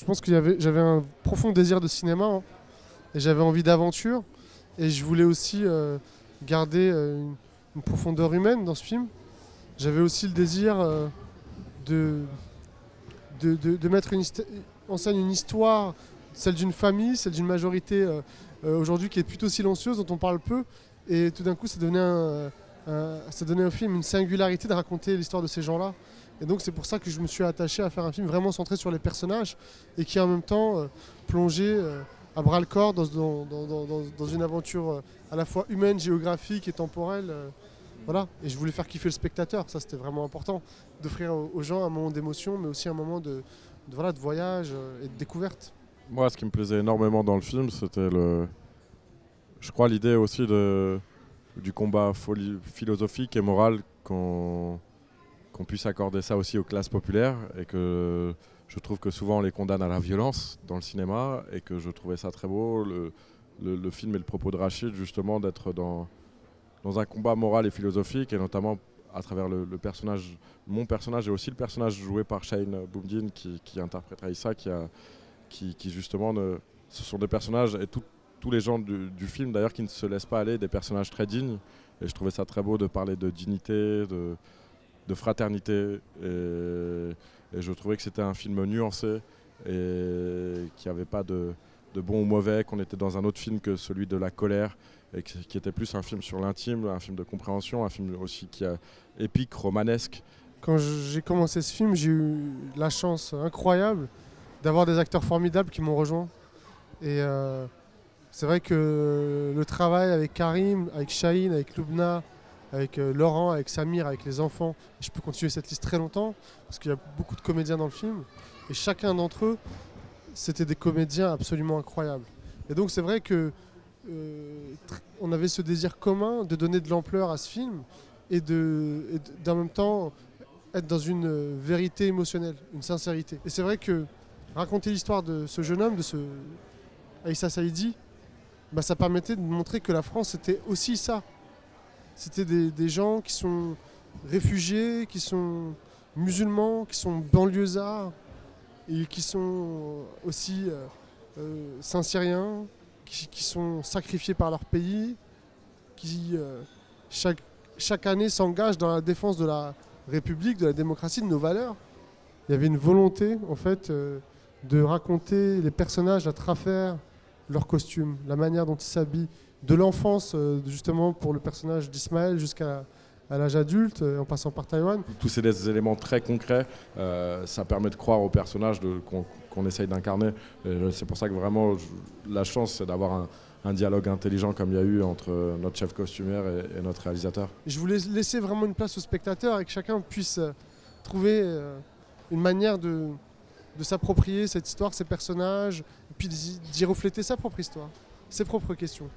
pense que j'avais un profond désir de cinéma, hein, et j'avais envie d'aventure. Et je voulais aussi garder une profondeur humaine dans ce film. J'avais aussi le désir de, de mettre en scène une histoire, celle d'une famille, celle d'une majorité aujourd'hui qui est plutôt silencieuse, dont on parle peu. Et tout d'un coup, ça donnait au film une singularité de raconter l'histoire de ces gens-là. Et donc c'est pour ça que je me suis attaché à faire un film vraiment centré sur les personnages et qui en même temps plongé à bras le corps dans une aventure à la fois humaine, géographique et temporelle. Voilà. Et je voulais faire kiffer le spectateur, ça c'était vraiment important, d'offrir aux gens un moment d'émotion mais aussi un moment voilà, de voyage et de découverte. Moi, ce qui me plaisait énormément dans le film, c'était je crois l'idée aussi du combat philosophique et moral qu'on puisse accorder ça aussi aux classes populaires et que je trouve que souvent on les condamne à la violence dans le cinéma et que je trouvais ça très beau, le film et le propos de Rachid justement d'être dans un combat moral et philosophique et notamment à travers mon personnage et aussi le personnage joué par Shaheen Boumdine qui interprète Aïssa qui justement ce sont des personnages et tous les gens du film d'ailleurs qui ne se laissent pas aller, des personnages très dignes et je trouvais ça très beau de parler de dignité, de fraternité et je trouvais que c'était un film nuancé et qu'il n'y avait pas de bon ou mauvais, qu'on était dans un autre film que celui de la colère et qui était plus un film sur l'intime, un film de compréhension, un film aussi qui est épique, romanesque. Quand j'ai commencé ce film, j'ai eu la chance incroyable d'avoir des acteurs formidables qui m'ont rejoint. Et c'est vrai que le travail avec Karim, avec Shaheen, avec Loubna, avec Laurent, avec Samir, avec les enfants, je peux continuer cette liste très longtemps parce qu'il y a beaucoup de comédiens dans le film et chacun d'entre eux, c'était des comédiens absolument incroyables. Et donc c'est vrai que on avait ce désir commun de donner de l'ampleur à ce film et d'en même temps être dans une vérité émotionnelle, une sincérité. Et c'est vrai que raconter l'histoire de ce jeune homme, de ce Aïssa Saïdi, bah, ça permettait de montrer que la France c'était aussi ça. C'était des gens qui sont réfugiés, qui sont musulmans, qui sont banlieusards et qui sont aussi Saint-Syriens, qui sont sacrifiés par leur pays, qui chaque année s'engagent dans la défense de la République, de la démocratie, de nos valeurs. Il y avait une volonté en fait de raconter les personnages à travers leurs costumes, la manière dont ils s'habillent, de l'enfance justement pour le personnage d'Ismaël jusqu'à l'âge adulte, en passant par Taïwan. Tous ces éléments très concrets, ça permet de croire au personnage qu'on essaye d'incarner. C'est pour ça que vraiment, la chance, c'est d'avoir un dialogue intelligent comme il y a eu entre notre chef costumière et notre réalisateur. Je voulais laisser vraiment une place au spectateur et que chacun puisse trouver une manière de s'approprier cette histoire, ces personnages, et puis d'y refléter sa propre histoire, ses propres questions.